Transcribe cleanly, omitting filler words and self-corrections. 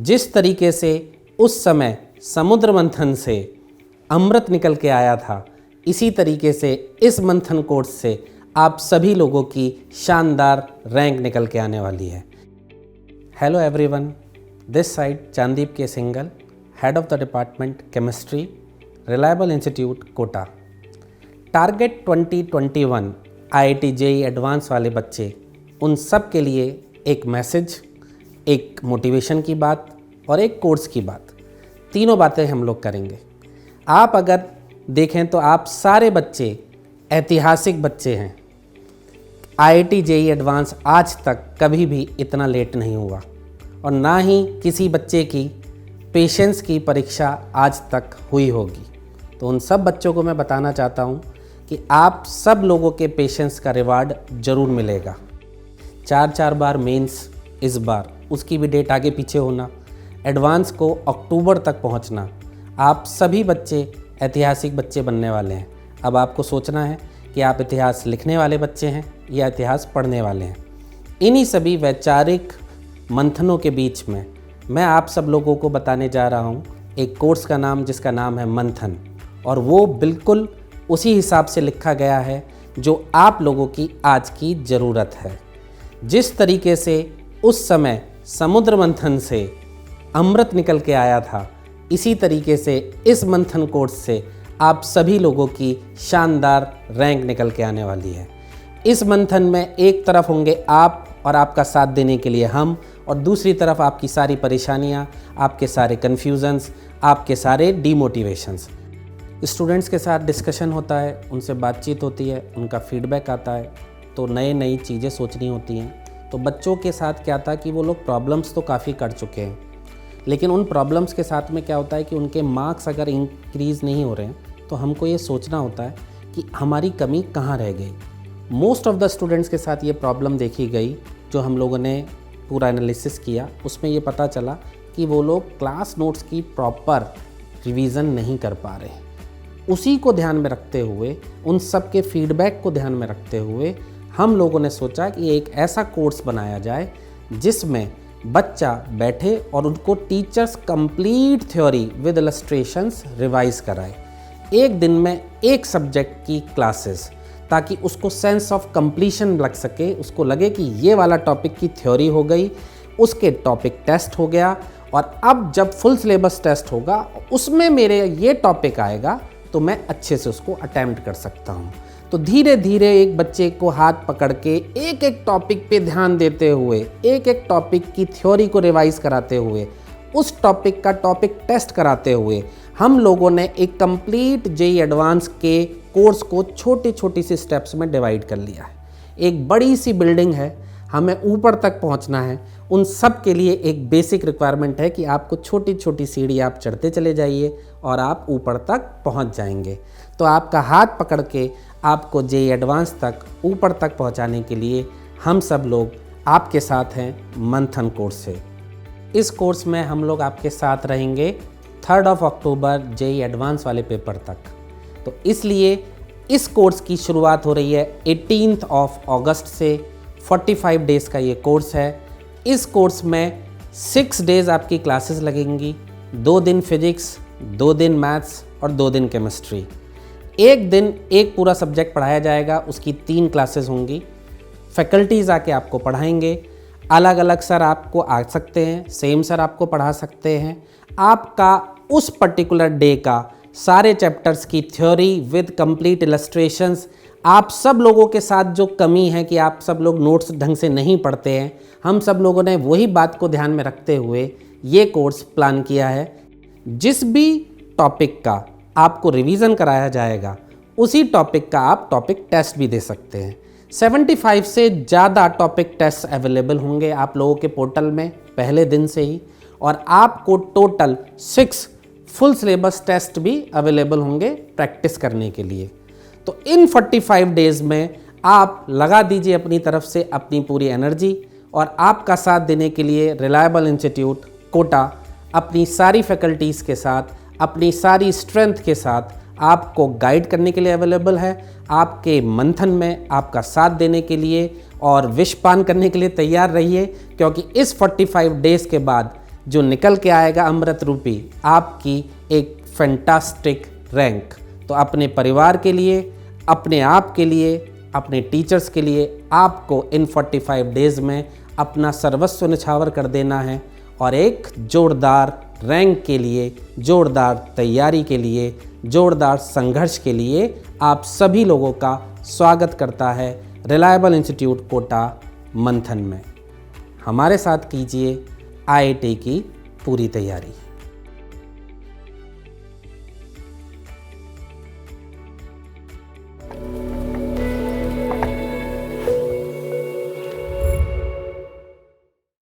जिस तरीके से उस समय समुद्र मंथन से अमृत निकल के आया था, इसी तरीके से इस मंथन कोर्स से आप सभी लोगों की शानदार रैंक निकल के आने वाली है। Hello everyone, this side Chandeep K Singhal, head of the department chemistry, reliable institute Kota. Target 2021 IIT JEE advance वाले बच्चे, उन सब के लिए एक मैसेज, एक मोटिवेशन की बात और एक कोर्स की बात, तीनों बातें हम लोग करेंगे। आप अगर देखें तो आप सारे बच्चे ऐतिहासिक बच्चे हैं। IIT JEE एडवांस आज तक कभी भी इतना लेट नहीं हुआ और ना ही किसी बच्चे की पेशेंस की परीक्षा आज तक हुई होगी। तो उन सब बच्चों को मैं बताना चाहता हूँ कि आप सब लोगों के पेशेंस का रिवार्ड ज़रूर मिलेगा। 4 बार मेंस इस बार, उसकी भी डेट आगे पीछे होना, एडवांस को अक्टूबर तक पहुंचना। आप सभी बच्चे ऐतिहासिक बच्चे बनने वाले हैं। अब आपको सोचना है कि आप इतिहास लिखने वाले बच्चे हैं या इतिहास पढ़ने वाले हैं। इन्हीं सभी वैचारिक मंथनों के बीच में मैं आप सब लोगों को बताने जा रहा हूँ एक कोर्स का नाम, जिसका नाम है मंथन, और वो बिल्कुल उसी हिसाब से लिखा गया है जो आप लोगों की आज की ज़रूरत है। जिस तरीके से उस समय समुद्र मंथन से अमृत निकल के आया था, इसी तरीके से इस मंथन कोर्स से आप सभी लोगों की शानदार रैंक निकल के आने वाली है। इस मंथन में एक तरफ होंगे आप और आपका साथ देने के लिए हम, और दूसरी तरफ आपकी सारी परेशानियां, आपके सारे कन्फ्यूज़न्स, आपके सारे डीमोटिवेशंस। स्टूडेंट्स के साथ डिस्कशन होता है, उनसे बातचीत होती है, उनका फीडबैक आता है, तो नई चीज़ें सोचनी होती हैं। तो बच्चों के साथ क्या था कि वो लोग प्रॉब्लम्स तो काफ़ी कर चुके हैं, लेकिन उन प्रॉब्लम्स के साथ में क्या होता है कि उनके मार्क्स अगर इंक्रीज़ नहीं हो रहे हैं तो हमको ये सोचना होता है कि हमारी कमी कहाँ रह गई। मोस्ट ऑफ द स्टूडेंट्स के साथ ये प्रॉब्लम देखी गई। जो हम लोगों ने पूरा एनालिसिस किया उसमें ये पता चला कि वो लोग क्लास नोट्स की प्रॉपर रिवीज़न नहीं कर पा रहे। उसी को ध्यान में रखते हुए, उन सब के फीडबैक को ध्यान में रखते हुए हम लोगों ने सोचा कि एक ऐसा कोर्स बनाया जाए जिसमें बच्चा बैठे और उनको teachers complete theory with illustrations revise कराए। एक दिन में एक सब्जेक्ट की क्लासेस, ताकि उसको सेंस ऑफ कंप्लीशन लग सके, उसको लगे कि ये वाला टॉपिक की थ्योरी हो गई, उसके टॉपिक टेस्ट हो गया, और अब जब फुल सिलेबस टेस्ट होगा उसमें मेरे ये टॉपिक आएगा तो मैं अच्छे से उसको अटेम्प्ट कर सकता हूँ। तो धीरे धीरे एक बच्चे को हाथ पकड़ के एक एक टॉपिक पे ध्यान देते हुए, एक एक टॉपिक की थ्योरी को रिवाइज कराते हुए, उस टॉपिक का टॉपिक टेस्ट कराते हुए हम लोगों ने एक कंप्लीट JEE एडवांस के कोर्स को छोटी छोटी सी स्टेप्स में डिवाइड कर लिया है। एक बड़ी सी बिल्डिंग है, हमें ऊपर तक पहुंचना है। उन सब के लिए एक बेसिक रिक्वायरमेंट है कि आपको छोटी छोटी सीढ़ी आप चढ़ते चले जाइए और आप ऊपर तक पहुंच जाएंगे। तो आपका हाथ पकड़ के आपको JEE एडवांस तक, ऊपर तक पहुंचाने के लिए हम सब लोग आपके साथ हैं मंथन कोर्स से। इस कोर्स में हम लोग आपके साथ रहेंगे 3 अक्टूबर JEE एडवांस वाले पेपर तक। तो इसलिए इस कोर्स की शुरुआत हो रही है 18 अगस्त से। 45 डेज़ का ये कोर्स है। इस कोर्स में 6 डेज़ आपकी क्लासेस लगेंगी। 2 दिन फिजिक्स, 2 दिन मैथ्स और 2 दिन केमिस्ट्री। एक दिन एक पूरा सब्जेक्ट पढ़ाया जाएगा, उसकी 3 क्लासेस होंगी। फैकल्टीज़ आके आपको पढ़ाएंगे। अलग अलग सर आपको आ सकते हैं, सेम सर आपको पढ़ा सकते हैं। आपका उस पर्टिकुलर डे का सारे चैप्टर्स की थ्योरी विद कंप्लीट इलस्ट्रेशंस। आप सब लोगों के साथ जो कमी है कि आप सब लोग नोट्स ढंग से नहीं पढ़ते हैं, हम सब लोगों ने वही बात को ध्यान में रखते हुए ये कोर्स प्लान किया है। जिस भी टॉपिक का आपको रिवीजन कराया जाएगा, उसी टॉपिक का आप टॉपिक टेस्ट भी दे सकते हैं। 75 से ज़्यादा टॉपिक टेस्ट अवेलेबल होंगे आप लोगों के पोर्टल में पहले दिन से ही, और आपको टोटल 6 फुल सिलेबस टेस्ट भी अवेलेबल होंगे प्रैक्टिस करने के लिए। तो इन 45 डेज़ में आप लगा दीजिए अपनी तरफ से अपनी पूरी एनर्जी, और आपका साथ देने के लिए रिलायबल इंस्टीट्यूट कोटा अपनी सारी फैकल्टीज़ के साथ, अपनी सारी स्ट्रेंथ के साथ आपको गाइड करने के लिए अवेलेबल है। आपके मंथन में आपका साथ देने के लिए और विष पान करने के लिए तैयार रहिए, क्योंकि इस 45 डेज़ के बाद जो निकल के आएगा अमृत रूपी आपकी एक फैंटास्टिक रैंक। तो अपने परिवार के लिए, अपने आप के लिए, अपने टीचर्स के लिए आपको इन 45 डेज़ में अपना सर्वस्व निछावर कर देना है और एक जोरदार रैंक के लिए, जोरदार तैयारी के लिए, जोरदार संघर्ष के लिए आप सभी लोगों का स्वागत करता है रिलायबल इंस्टीट्यूट कोटा मंथन में। हमारे साथ कीजिए IIT की पूरी तैयारी।